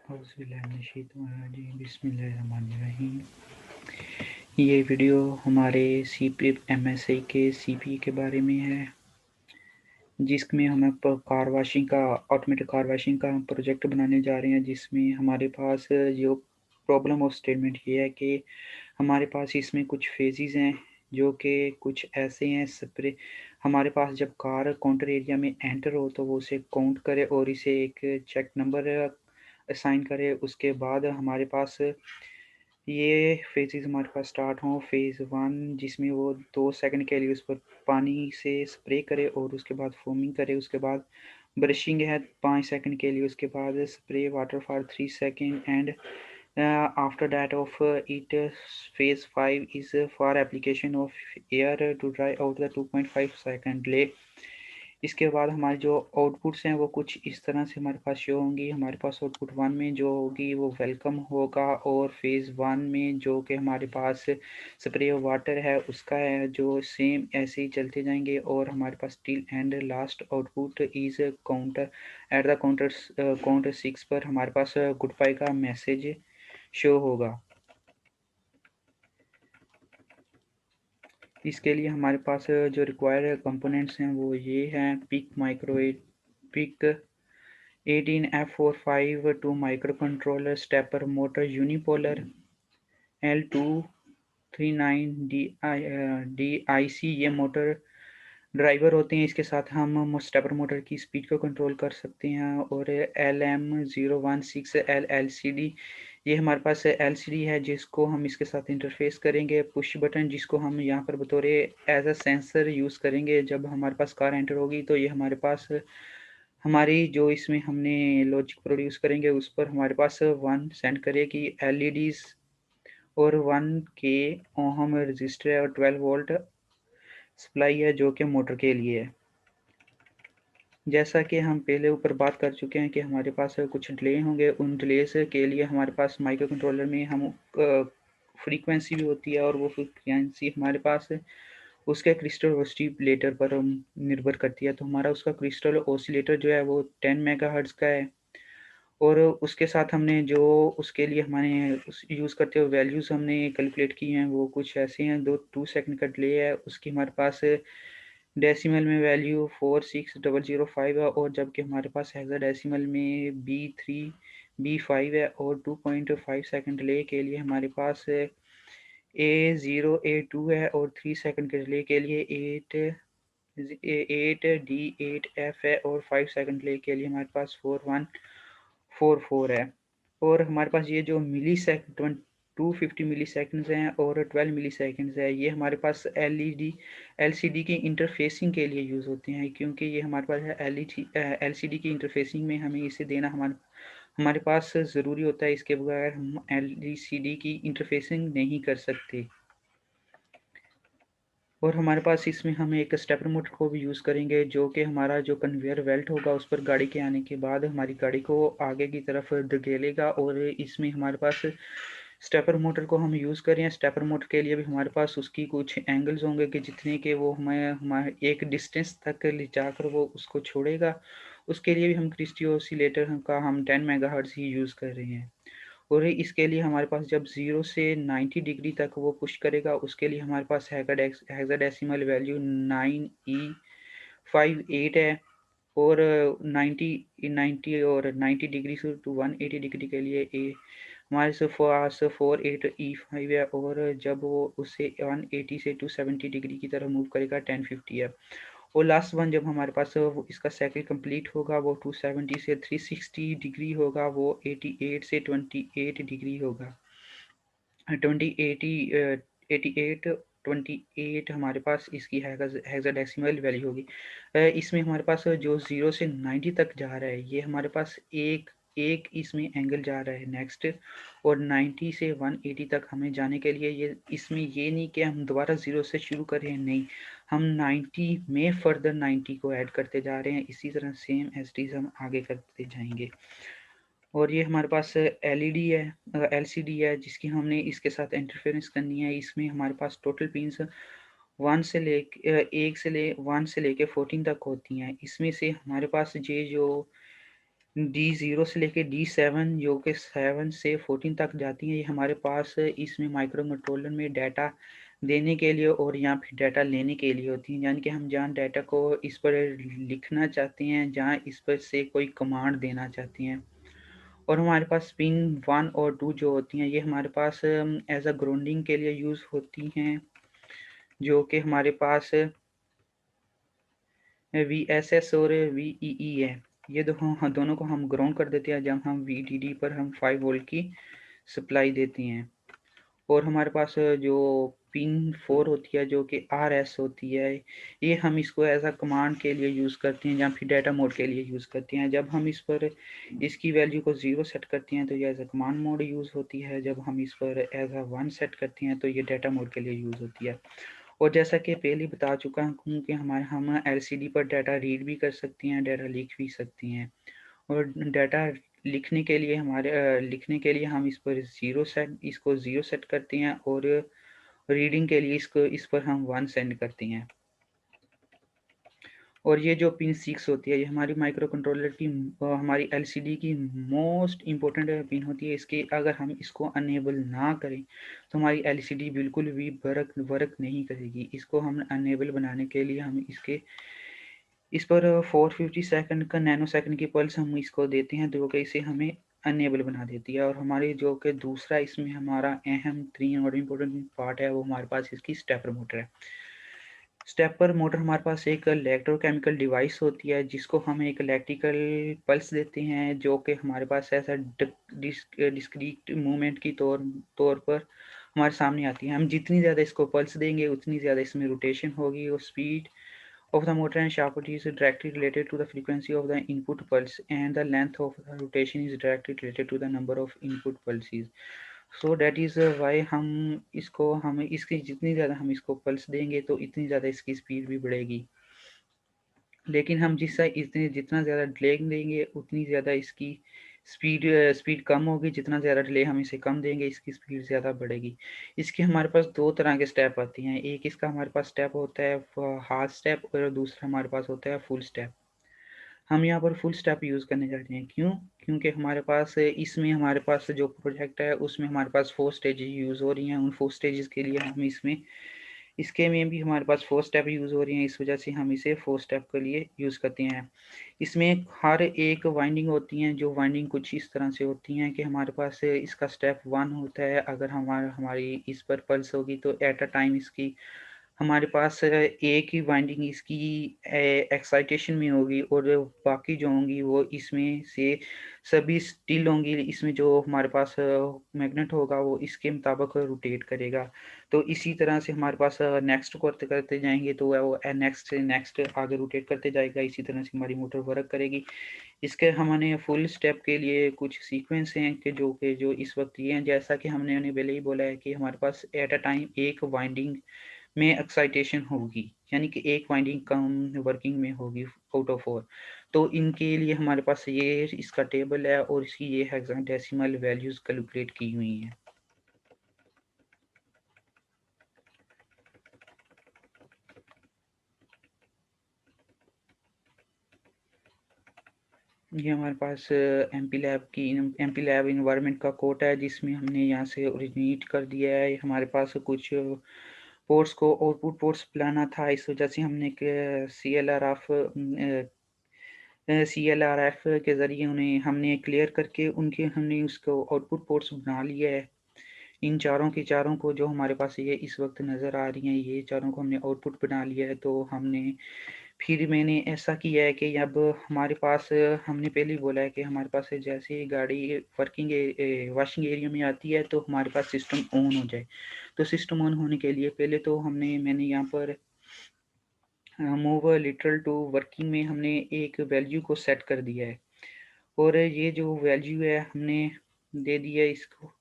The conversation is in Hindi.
बिस्मिल्लाहिर्रहमानिर्रहीम। ये वीडियो हमारे MSI के CP के बारे में है, जिसमें हम कार वॉशिंग का ऑटोमेटिक कार वॉशिंग का प्रोजेक्ट बनाने जा रहे हैं, जिसमें हमारे पास जो प्रॉब्लम ऑफ स्टेटमेंट ये है कि हमारे पास इसमें कुछ फेजेस हैं जो कि कुछ ऐसे हैं। स्प्रे हमारे पास जब कार काउंटर एरिया में एंटर हो तो वो उसे काउंट करे और इसे एक चेक नंबर असाइन करे। उसके बाद हमारे पास ये फेजेस हमारे पास स्टार्ट हों। फेज़ 1 जिसमें वो 2 सेकंड के लिए उस पर पानी से स्प्रे करे और उसके बाद फोमिंग करे। उसके बाद ब्रशिंग है 5 सेकंड के लिए। उसके बाद spray water for 3 second and after that of it phase 5 is for application of air to dry out the 2.5 second delay। इसके बाद हमारे जो आउटपुट्स हैं वो कुछ इस तरह से हमारे पास शो होंगी। हमारे पास आउटपुट 1 में जो होगी वो वेलकम होगा, और फेज़ 1 में जो कि हमारे पास स्प्रे वाटर है उसका है, जो सेम ऐसे ही चलते जाएंगे। और हमारे पास till end last output is counter at the counter 6 पर हमारे पास गुड बाय का मैसेज शो होगा। इसके लिए हमारे पास जो रिक्वायर्ड कंपोनेंट्स हैं वो ये हैं: PIC micro 8, PIC 18F45 2 micro controller, stepper motor unipolar L239DIC ये मोटर ड्राइवर होते हैं। इसके साथ हम स्टेपर मोटर की स्पीड को कंट्रोल कर सकते हैं। और LM016L LCD ये हमारे पास LCD है, जिसको हम इसके साथ इंटरफेस करेंगे। पुश बटन जिसको हम यहाँ पर बतौर एज अ सेंसर यूज़ करेंगे। जब हमारे पास कार एंटर होगी तो ये हमारे पास हमारी जो इसमें हमने लॉजिक प्रोड्यूस करेंगे उस पर हमारे पास 1 सेंड करेगी LEDs, और 1K ओहम रजिस्टर है, और 12 वोल्ट सप्लाई है जो कि मोटर के लिए है। जैसा कि हम पहले ऊपर बात कर चुके हैं कि हमारे पास कुछ डिले होंगे। उन डिलेस के लिए हमारे पास माइक्रो कंट्रोलर में हम फ्रीक्वेंसी भी होती है, और वो फ्रीक्वेंसी हमारे पास उसके क्रिस्टल ऑसिलेटर पर निर्भर करती है। तो हमारा उसका क्रिस्टल ऑसिलेटर जो है वो 10 मेगाहर्ट्ज का है। और उसके साथ हमने जो उसके लिए हमारे यूज़ करते हुए वैल्यूज़ हमने कैलकुलेट की हैं वो कुछ ऐसे हैं। 2 सेकंड का डिले है, उसकी हमारे पास डेसिमल में वैल्यू 46005 है, और जबकि हमारे पास हेक्साडेसिमल में B3B5 है। और 2.5 सेकंड डिले के लिए हमारे पास A0A2 है, और 3 सेकंड के डिले के लिए 8D8F है, और 5 सेकंड डिले के लिए हमारे पास 4144 है। और हमारे पास ये जो मिली सेकंड 250 मिली सेकंड्स हैं और 12 मिली सेकंड्स है, ये हमारे पास LCD की इंटरफेसिंग के लिए यूज़ होते हैं। क्योंकि ये हमारे पास है LCD की इंटरफेसिंग में हमें इसे देना हमारे पास ज़रूरी होता है। इसके बगैर हम LCD की इंटरफेसिंग नहीं कर सकते। और हमारे पास इसमें हम एक स्टेपर मोटर को भी यूज़ करेंगे, जो कि हमारा जो कन्वेयर बेल्ट होगा उस पर गाड़ी के आने के बाद हमारी गाड़ी को आगे की तरफ धकेलेगा। और इसमें हमारे पास स्टेपर मोटर को हम यूज़ करें। स्टेपर मोटर के लिए भी हमारे पास उसकी कुछ एंगल्स होंगे कि जितने के वो हमें हमारे एक डिस्टेंस तक ले जाकर वो उसको छोड़ेगा। उसके लिए भी हम क्रिस्टी ऑसिलेटर का हम 10 मेगाहर्ट्ज़ ही यूज़ कर रहे हैं। और इसके लिए हमारे पास जब 0 से 90 डिग्री तक वो पुश करेगा, उसके लिए हमारे पास हेक्साडेसिमल वैल्यू 9E58 है। और 90 और 90 डिग्री से टू 180 डिग्री के लिए हमारे पास 48E5 है। और जब वो उसे 180 से 270 डिग्री की तरफ मूव करेगा 1050 है। और लास्ट वन जब हमारे पास इसका साइकिल कंप्लीट होगा वो 270 से 360 डिग्री होगा, वो 88 से 28 डिग्री होगा। 28 हमारे पास इसकी हेक्साडेसिमल वैल्यू होगी। इसमें हमारे पास जो 0 से 90 तक जा रहा है ये हमारे पास एक एक इसमें एंगल जा रहा है नेक्स्ट। और 90 से 180 तक हमें जाने के लिए ये इसमें ये नहीं कि हम दोबारा 0 से शुरू करें, नहीं, हम 90 में फर्दर 90 को ऐड करते जा रहे हैं। इसी तरह सेम एज टी हम आगे करते जाएंगे। और ये हमारे पास एलईडी है, एलसीडी है, जिसकी हमने इसके साथ इंटरफेरेंस करनी है। इसमें हमारे पास टोटल पिंस 1 से लेके 14 तक होती हैं। इसमें से हमारे पास ये जो D0 से लेके D7 जो कि 7 से 14 तक जाती हैं, ये हमारे पास इसमें माइक्रो कंट्रोलर में डाटा देने के लिए और या फिर डाटा लेने के लिए होती हैं। यानी कि हम जहाँ डाटा को इस पर लिखना चाहते हैं, जहाँ इस पर से कोई कमांड देना चाहते हैं। और हमारे पास पिन 1 और 2 जो होती हैं, ये हमारे पास एज़ अ ग्राउंडिंग के लिए यूज़ होती हैं, जो कि हमारे पास VSS और VEE है। ये दोनों को हम ग्राउंड कर देते हैं जब हम VDD पर हम 5 वोल्ट की सप्लाई देते हैं। और हमारे पास जो पिन 4 होती है जो कि RS होती है, ये हम इसको एज़ अ कमांड के लिए यूज़ करते हैं या फिर डाटा मोड के लिए यूज़ करते हैं। जब हम इस पर इसकी वैल्यू को 0 सेट करते हैं तो ये as a command mode use होती है। जब हम इस पर एज़ अ 1 सेट करते हैं तो ये डाटा मोड के लिए यूज़ होती है। और जैसा कि पहले ही बता चुका हूँ कि हम एलसीडी पर डाटा रीड भी कर सकती हैं, डाटा लिख भी सकती हैं। और डाटा लिखने के लिए हम इसको 0 सेट करते हैं और रीडिंग के लिए इस पर हम 1 सेंड करते हैं। और ये जो पिन 6 होती है, ये हमारी माइक्रो कंट्रोलर की हमारी एलसीडी की मोस्ट इम्पोर्टेंट पिन होती है। इसके अगर हम इसको अनेबल ना करें, तो हमारी एलसीडी बिल्कुल भी वर्क नहीं करेगी। इसको हम अनेबल बनाने के लिए हम इस पर 450 सेकंड का नैनो सेकंड की पल्स हम इसको देते हैं, जो कि इसे हमें अनेबल बना देती है। और हमारी जो कि दूसरा इसमें हमारा अहम 3 और इम्पोर्टेंट पार्ट है, वो हमारे पास इसकी स्टेपर मोटर है। स्टेपर मोटर हमारे पास एक इलेक्ट्रोकेमिकल डिवाइस होती है, जिसको हम एक इलेक्ट्रिकल पल्स देते हैं, जो कि हमारे पास ऐसा डिस्क्रीट मूवमेंट की तौर पर हमारे सामने आती है। हम जितनी ज़्यादा इसको पल्स देंगे, उतनी ज़्यादा इसमें रोटेशन होगी और speed of the motor and shaft is directly related to the frequency of the input pulse, and the length of the rotation is directly related to the number of input pulses. So that is why हम इसकी जितनी ज़्यादा हम इसको पल्स देंगे तो इतनी ज़्यादा इसकी स्पीड भी बढ़ेगी। लेकिन हम जितना ज़्यादा डिले देंगे उतनी ज़्यादा इसकी स्पीड कम होगी, जितना ज़्यादा डिले हम इसे कम देंगे इसकी स्पीड ज़्यादा बढ़ेगी। इसके हमारे पास 2 तरह के स्टेप आते हैं। एक इसका हमारे पास स्टेप होता है हाफ स्टेप और दूसरा हमारे पास होता है फुल स्टेप। हम यहाँ पर फुल स्टेप यूज़ करने जा रहे हैं। क्यों? क्योंकि हमारे पास जो प्रोजेक्ट है उसमें हमारे पास 4 स्टेजेज़ यूज़ हो रही हैं। उन 4 स्टेजेज़ के लिए हम इसके में भी हमारे पास 4 स्टेप यूज़ हो रही हैं, इस वजह से हम इसे 4 स्टेप के लिए यूज़ करते हैं। इसमें हर एक वाइंडिंग होती हैं, जो वाइंडिंग कुछ इस तरह से होती हैं कि हमारे पास इसका स्टेप 1 होता है। अगर हमारी इस पर पल्स होगी तो एट अ टाइम इसकी हमारे पास एक ही वाइंडिंग इसकी एक्साइटेशन में होगी और बाकी जो होंगी वो इसमें से सभी स्टिल होंगी। इसमें जो हमारे पास मैग्नेट होगा वो इसके मुताबिक रोटेट करेगा। तो इसी तरह से हमारे पास नेक्स्ट करते करते जाएंगे तो वो नेक्स्ट से नेक्स्ट आगे रोटेट करते जाएगा। इसी तरह से हमारी मोटर वर्क करेगी। इसके हमने फुल स्टेप के लिए कुछ सीक्वेंस हैं जो इस वक्त ये हैं, जैसा कि हमने उन्हें पहले ही बोला है कि हमारे पास एट अ टाइम एक वाइंडिंग में एक्साइटेशन होगी, यानी कि एक वाइंडिंग कम वर्किंग में होगी आउट ऑफ 4। तो इनके लिए हमारे पास ये इसका टेबल है और इसकी ये हेक्साडेसिमल वैल्यूज़ कैलकुलेट की हुई हैं। ये हमारे पास एमपी लैब इन्वायरमेंट का कोड है, जिसमें हमने यहाँ से ओरिजिनेट कर दिया है। हमारे पास कुछ पोर्ट्स को आउटपुट पोर्ट्स बुलाना था, इस वजह से हमने एक CLRF के ज़रिए उन्हें हमने क्लियर करके उनके हमने उसको आउटपुट पोर्ट्स बना लिया है। इन चारों के चारों को जो हमारे पास ये इस वक्त नज़र आ रही हैं, ये चारों को हमने आउटपुट बना लिया है। तो फिर मैंने ऐसा किया है कि अब हमारे पास हमने पहले ही बोला है कि हमारे पास जैसे ही गाड़ी वॉशिंग एरिया में आती है तो हमारे पास सिस्टम ऑन हो जाए। तो सिस्टम ऑन होने के लिए पहले तो मैंने यहाँ पर मूव लिटरल टू वर्किंग में हमने एक वैल्यू को सेट कर दिया है। और ये जो वैल्यू है हमने दे दी है इसको,